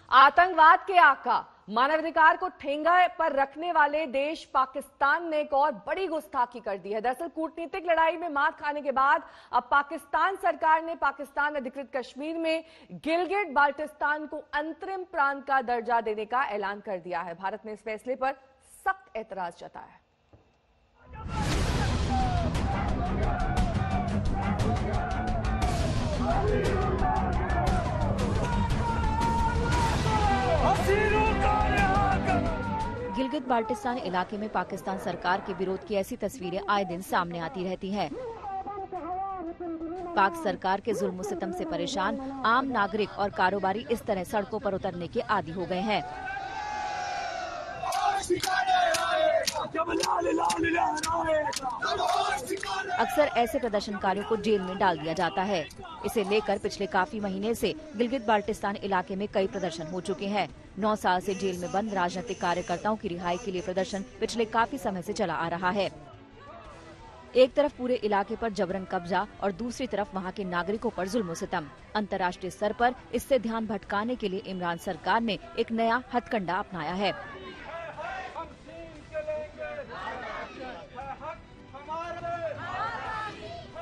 आतंकवाद के आका, मानवाधिकार को ठेंगा पर रखने वाले देश पाकिस्तान ने एक और बड़ी गुस्ताखी कर दी है। दरअसल कूटनीतिक लड़ाई में मात खाने के बाद अब पाकिस्तान सरकार ने पाकिस्तान अधिकृत कश्मीर में गिलगिट बाल्टिस्तान को अंतरिम प्रांत का दर्जा देने का ऐलान कर दिया है। भारत ने इस फैसले पर सख्त एतराज जताया है। गिलगित बाल्टिस्तान इलाके में पाकिस्तान सरकार के विरोध की ऐसी तस्वीरें आए दिन सामने आती रहती हैं। पाक सरकार के जुल्म सितम से परेशान आम नागरिक और कारोबारी इस तरह सड़कों पर उतरने के आदी हो गए हैं। अक्सर ऐसे प्रदर्शनकारियों को जेल में डाल दिया जाता है। इसे लेकर पिछले काफी महीने से गिलगित बाल्टिस्तान इलाके में कई प्रदर्शन हो चुके हैं। 9 साल से जेल में बंद राजनीतिक कार्यकर्ताओं की रिहाई के लिए प्रदर्शन पिछले काफी समय से चला आ रहा है। एक तरफ पूरे इलाके पर जबरन कब्जा और दूसरी तरफ वहां के नागरिकों पर जुल्म सितम। अंतर्राष्ट्रीय स्तर पर इससे ध्यान भटकाने के लिए इमरान सरकार ने एक नया हथकंडा अपनाया है।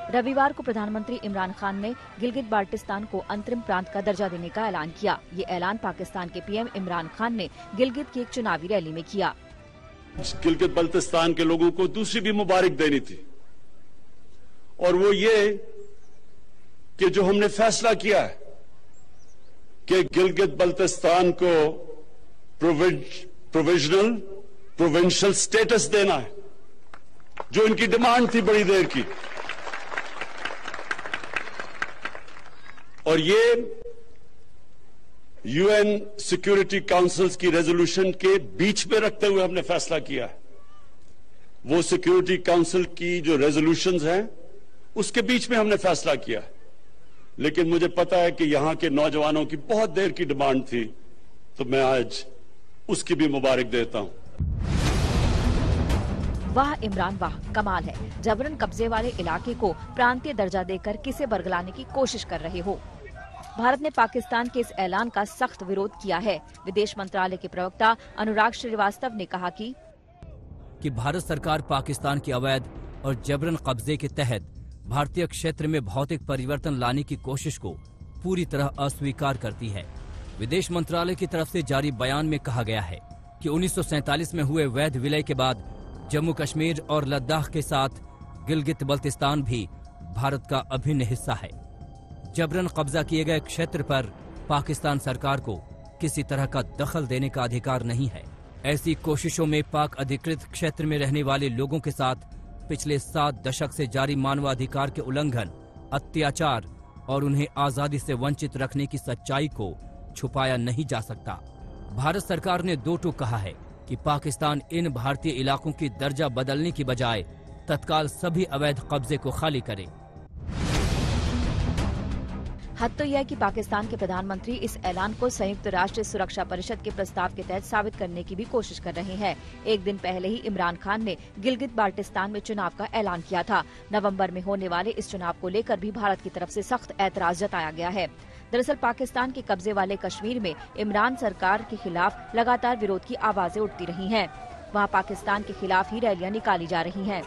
रविवार को प्रधानमंत्री इमरान खान ने गिलगित बाल्टिस्तान को अंतरिम प्रांत का दर्जा देने का ऐलान किया। ये ऐलान पाकिस्तान के पीएम इमरान खान ने गिलगित की एक चुनावी रैली में किया। गिलगित बाल्टिस्तान के लोगों को दूसरी भी मुबारक देनी थी, और वो ये कि जो हमने फैसला किया है कि गिलगित बाल्टिस्तान को प्रोविजनल प्रोविंशियल स्टेटस देना है, जो इनकी डिमांड थी बड़ी देर की, और ये यूएन सिक्योरिटी काउंसिल्स की रेजोल्यूशन के बीच में रखते हुए हमने फैसला किया है। वो सिक्योरिटी काउंसिल की जो रेजोल्यूशंस हैं उसके बीच में हमने फैसला किया है। लेकिन मुझे पता है कि यहां के नौजवानों की बहुत देर की डिमांड थी, तो मैं आज उसकी भी मुबारक देता हूं। वाह इमरान वाह, कमाल है। जबरन कब्जे वाले इलाके को प्रांतीय दर्जा देकर किसे बरगलाने की कोशिश कर रहे हो। भारत ने पाकिस्तान के इस ऐलान का सख्त विरोध किया है। विदेश मंत्रालय के प्रवक्ता अनुराग श्रीवास्तव ने कहा कि भारत सरकार पाकिस्तान के अवैध और जबरन कब्जे के तहत भारतीय क्षेत्र में भौतिक परिवर्तन लाने की कोशिश को पूरी तरह अस्वीकार करती है। विदेश मंत्रालय की तरफ से जारी बयान में कहा गया है कि 1947 में हुए वैध विलय के बाद जम्मू कश्मीर और लद्दाख के साथ गिलगित बल्तिस्तान भी भारत का अभिन्न हिस्सा है। जबरन कब्जा किए गए क्षेत्र पर पाकिस्तान सरकार को किसी तरह का दखल देने का अधिकार नहीं है। ऐसी कोशिशों में पाक अधिकृत क्षेत्र में रहने वाले लोगों के साथ पिछले 7 दशक से जारी मानवाधिकार के उल्लंघन, अत्याचार और उन्हें आजादी से वंचित रखने की सच्चाई को छुपाया नहीं जा सकता। भारत सरकार ने दो टूक कहा है कि पाकिस्तान इन भारतीय इलाकों की दर्जा बदलने की बजाय तत्काल सभी अवैध कब्जे को खाली करे। हद तो यह है कि पाकिस्तान के प्रधानमंत्री इस ऐलान को संयुक्त राष्ट्र सुरक्षा परिषद के प्रस्ताव के तहत साबित करने की भी कोशिश कर रहे हैं। एक दिन पहले ही इमरान खान ने गिलगित बाल्टिस्तान में चुनाव का ऐलान किया था। नवंबर में होने वाले इस चुनाव को लेकर भी भारत की तरफ से सख्त ऐतराज जताया गया है। दरअसल पाकिस्तान के कब्जे वाले कश्मीर में इमरान सरकार के खिलाफ लगातार विरोध की आवाजें उठती रही हैं। वहां पाकिस्तान के खिलाफ ही रैलियां निकाली जा रही हैं।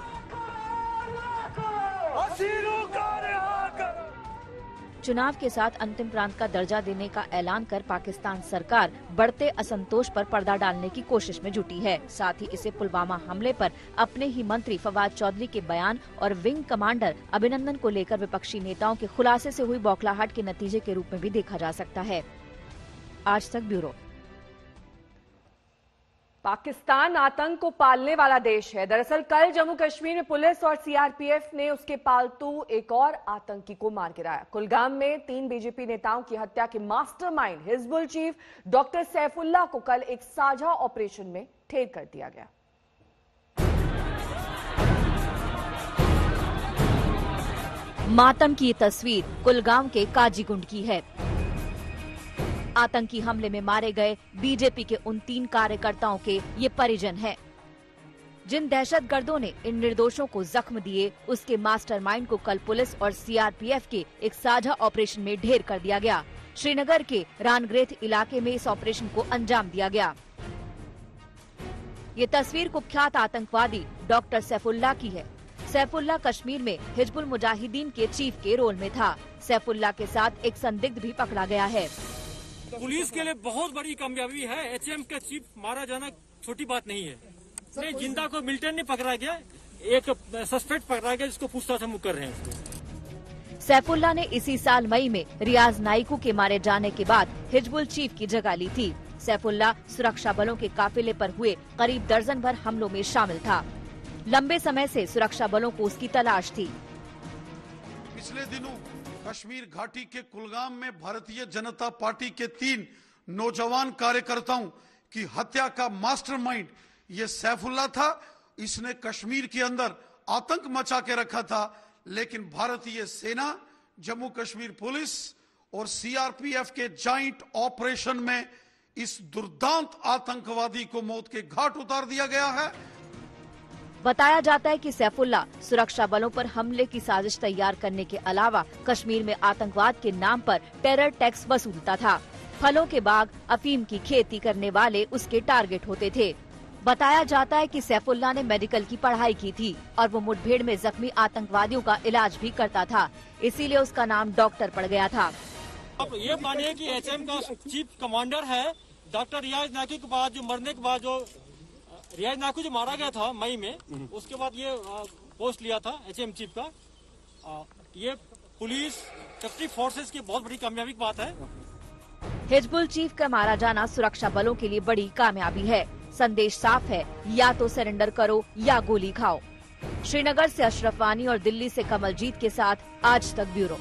चुनाव के साथ अंतिम प्रांत का दर्जा देने का ऐलान कर पाकिस्तान सरकार बढ़ते असंतोष पर पर्दा डालने की कोशिश में जुटी है। साथ ही इसे पुलवामा हमले पर अपने ही मंत्री फवाद चौधरी के बयान और विंग कमांडर अभिनंदन को लेकर विपक्षी नेताओं के खुलासे से हुई बौखलाहट के नतीजे के रूप में भी देखा जा सकता है। आज तक ब्यूरो। पाकिस्तान आतंक को पालने वाला देश है। दरअसल कल जम्मू कश्मीर में पुलिस और सीआरपीएफ ने उसके पालतू एक और आतंकी को मार गिराया। कुलगाम में 3 बीजेपी नेताओं की हत्या के mastermind Hizbul chief doctor Saifullah को कल एक साझा ऑपरेशन में ढेर कर दिया गया। मातम की ये तस्वीर कुलगाम के काजीगुंड की है। आतंकी हमले में मारे गए बीजेपी के उन 3 कार्यकर्ताओं के ये परिजन हैं। जिन दहशतगर्दों ने इन निर्दोषों को जख्म दिए, उसके मास्टरमाइंड को कल पुलिस और सीआरपीएफ के एक साझा ऑपरेशन में ढेर कर दिया गया। श्रीनगर के रानग्रेथ इलाके में इस ऑपरेशन को अंजाम दिया गया। ये तस्वीर कुख्यात आतंकवादी डॉक्टर सैफुल्लाह की है। सैफुल्लाह कश्मीर में हिजबुल मुजाहिदीन के चीफ के रोल में था। सैफुल्लाह के साथ एक संदिग्ध भी पकड़ा गया है। पुलिस के लिए बहुत बड़ी कामयाबी है। एचएम का चीफ मारा जाना छोटी बात नहीं है। नहीं, जिंदा को मिलिटेंट ने पकड़ा गया, एक सस्पेक्ट पकड़ा गया जिसको पूछताछ हम कर रहे हैं उसको। सैफुल्लाह ने इसी साल मई में रियाज नाइकू के मारे जाने के बाद हिजबुल चीफ की जगह ली थी। सैफुल्लाह सुरक्षा बलों के काफिले पर हुए करीब दर्जन भर हमलों में शामिल था। लंबे समय से सुरक्षा बलों को उसकी तलाश थी। पिछले दिनों कश्मीर घाटी के कुलगाम में भारतीय जनता पार्टी के 3 नौजवान कार्यकर्ताओं की हत्या का मास्टरमाइंड ये सैफुल्लाह था। इसने कश्मीर के अंदर आतंक मचा के रखा था, लेकिन भारतीय सेना, जम्मू कश्मीर पुलिस और सीआरपीएफ के जॉइंट ऑपरेशन में इस दुर्दांत आतंकवादी को मौत के घाट उतार दिया गया है। बताया जाता है कि सैफुल्लाह सुरक्षा बलों पर हमले की साजिश तैयार करने के अलावा कश्मीर में आतंकवाद के नाम पर टेरर टैक्स वसूलता था। फलों के बाग, अफीम की खेती करने वाले उसके टारगेट होते थे। बताया जाता है कि सैफुल्लाह ने मेडिकल की पढ़ाई की थी और वो मुठभेड़ में जख्मी आतंकवादियों का इलाज भी करता था, इसीलिए उसका नाम डॉक्टर पड़ गया था। अब ये मानिए कि एचएम का चीफ कमांडर है डॉक्टर रियाज नाइकू के बाद, जो मरने के बाद, जो रियाज नाइकू जो मारा गया था मई में, उसके बाद ये पोस्ट लिया था एचएम चीफ का। ये पुलिस सेफ्टी फोर्सेस की बहुत बड़ी कामयाबी की बात है। हिजबुल चीफ का मारा जाना सुरक्षा बलों के लिए बड़ी कामयाबी है। संदेश साफ है, या तो सरेंडर करो या गोली खाओ। श्रीनगर से अशरफ वानी और दिल्ली से कमलजीत के साथ आज तक ब्यूरो।